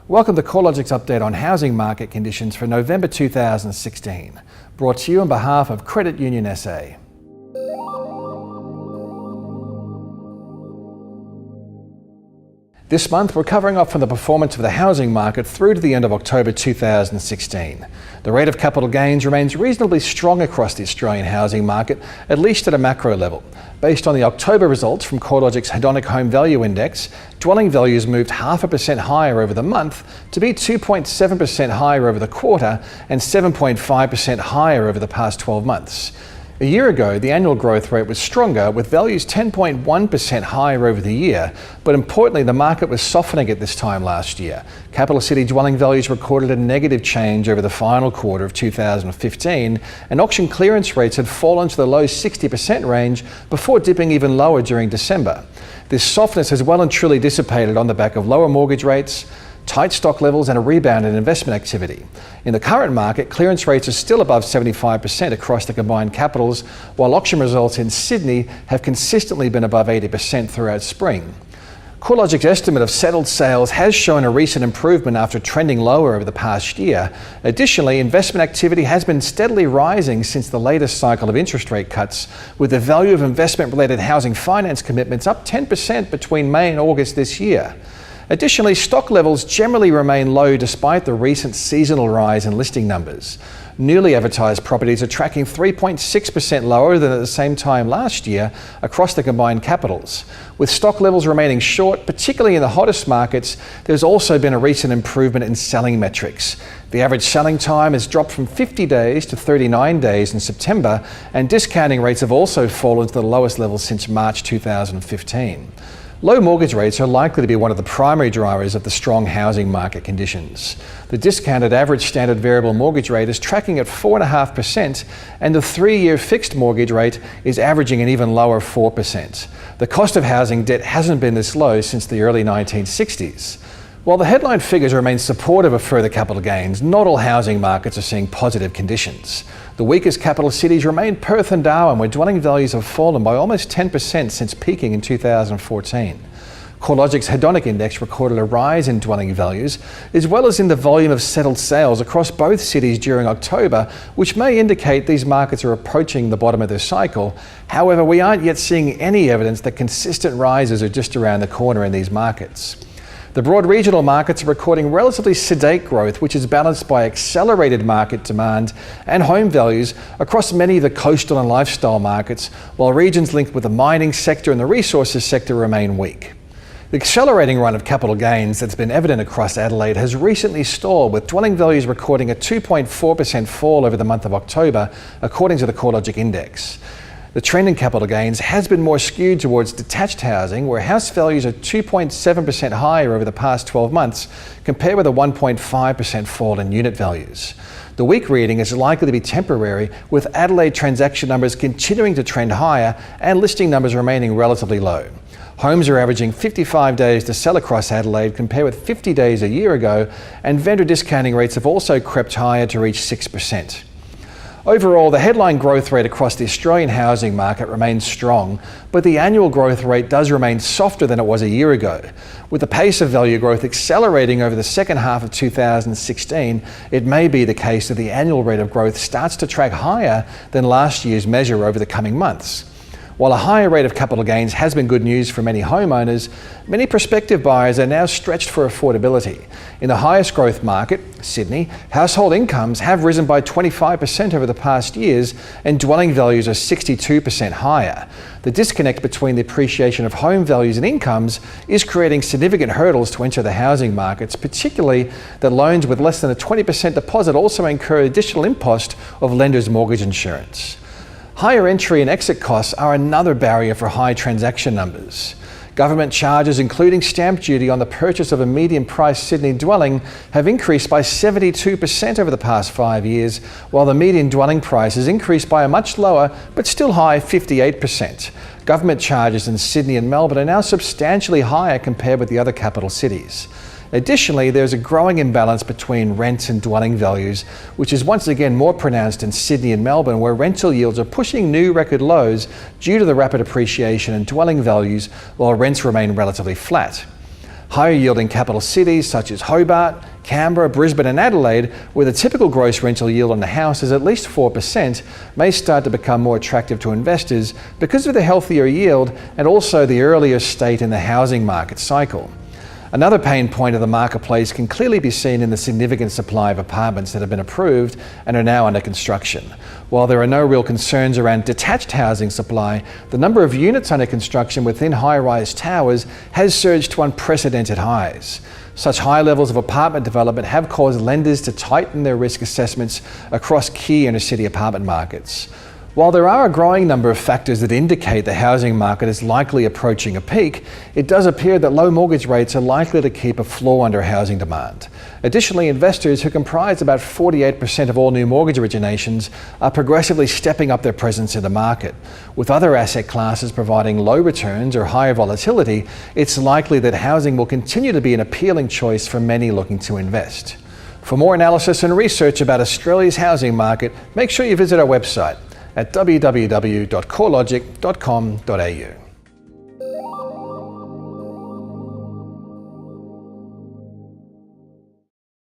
Welcome to CoreLogic's update on housing market conditions for November 2016, brought to you on behalf of Credit Union SA. This month, we're covering off from the performance of the housing market through to the end of October 2016. The rate of capital gains remains reasonably strong across the Australian housing market, at least at a macro level. Based on the October results from CoreLogic's Hedonic Home Value Index, dwelling values moved 0.5% higher over the month to be 2.7% higher over the quarter and 7.5% higher over the past 12 months. A year ago, the annual growth rate was stronger, with values 10.1% higher over the year, but importantly, the market was softening at this time last year. Capital city dwelling values recorded a negative change over the final quarter of 2015, and auction clearance rates had fallen to the low 60% range before dipping even lower during December. This softness has well and truly dissipated on the back of lower mortgage rates, tight stock levels and a rebound in investment activity. In the current market, clearance rates are still above 75% across the combined capitals, while auction results in Sydney have consistently been above 80% throughout spring. CoreLogic's estimate of settled sales has shown a recent improvement after trending lower over the past year. Additionally, investment activity has been steadily rising since the latest cycle of interest rate cuts, with the value of investment-related housing finance commitments up 10% between May and August this year. Additionally, stock levels generally remain low despite the recent seasonal rise in listing numbers. Newly advertised properties are tracking 3.6% lower than at the same time last year across the combined capitals. With stock levels remaining short, particularly in the hottest markets, there's also been a recent improvement in selling metrics. The average selling time has dropped from 50 days to 39 days in September, and discounting rates have also fallen to the lowest level since March 2015. Low mortgage rates are likely to be one of the primary drivers of the strong housing market conditions. The discounted average standard variable mortgage rate is tracking at 4.5%, and the 3-year fixed mortgage rate is averaging an even lower 4%. The cost of housing debt hasn't been this low since the early 1960s. While the headline figures remain supportive of further capital gains, not all housing markets are seeing positive conditions. The weakest capital cities remain Perth and Darwin, where dwelling values have fallen by almost 10% since peaking in 2014. CoreLogic's Hedonic Index recorded a rise in dwelling values, as well as in the volume of settled sales across both cities during October, which may indicate these markets are approaching the bottom of their cycle. However, we aren't yet seeing any evidence that consistent rises are just around the corner in these markets. The broad regional markets are recording relatively sedate growth, which is balanced by accelerated market demand and home values across many of the coastal and lifestyle markets, while regions linked with the mining sector and the resources sector remain weak. The accelerating run of capital gains that's been evident across Adelaide has recently stalled, with dwelling values recording a 2.4% fall over the month of October, according to the CoreLogic Index. The trend in capital gains has been more skewed towards detached housing, where house values are 2.7% higher over the past 12 months, compared with a 1.5% fall in unit values. The weak reading is likely to be temporary, with Adelaide transaction numbers continuing to trend higher and listing numbers remaining relatively low. Homes are averaging 55 days to sell across Adelaide, compared with 50 days a year ago, and vendor discounting rates have also crept higher to reach 6%. Overall, the headline growth rate across the Australian housing market remains strong, but the annual growth rate does remain softer than it was a year ago. With the pace of value growth accelerating over the second half of 2016, it may be the case that the annual rate of growth starts to track higher than last year's measure over the coming months. While a higher rate of capital gains has been good news for many homeowners, many prospective buyers are now stretched for affordability. In the highest growth market, Sydney, household incomes have risen by 25% over the past years, and dwelling values are 62% higher. The disconnect between the appreciation of home values and incomes is creating significant hurdles to enter the housing markets, particularly that loans with less than a 20% deposit also incur additional impost of lenders' mortgage insurance. Higher entry and exit costs are another barrier for high transaction numbers. Government charges, including stamp duty on the purchase of a median-priced Sydney dwelling, have increased by 72% over the past 5 years, while the median dwelling price has increased by a much lower but still high 58%. Government charges in Sydney and Melbourne are now substantially higher compared with the other capital cities. Additionally, there's a growing imbalance between rents and dwelling values, which is once again more pronounced in Sydney and Melbourne, where rental yields are pushing new record lows due to the rapid appreciation in dwelling values, while rents remain relatively flat. Higher yielding capital cities such as Hobart, Canberra, Brisbane and Adelaide, where the typical gross rental yield on a house is at least 4%, may start to become more attractive to investors because of the healthier yield and also the earlier state in the housing market cycle. Another pain point of the marketplace can clearly be seen in the significant supply of apartments that have been approved and are now under construction. While there are no real concerns around detached housing supply, the number of units under construction within high-rise towers has surged to unprecedented highs. Such high levels of apartment development have caused lenders to tighten their risk assessments across key inner-city apartment markets. While there are a growing number of factors that indicate the housing market is likely approaching a peak, it does appear that low mortgage rates are likely to keep a floor under housing demand. Additionally, investors, who comprise about 48% of all new mortgage originations, are progressively stepping up their presence in the market. With other asset classes providing low returns or higher volatility, it's likely that housing will continue to be an appealing choice for many looking to invest. For more analysis and research about Australia's housing market, make sure you visit our website at www.corelogic.com.au.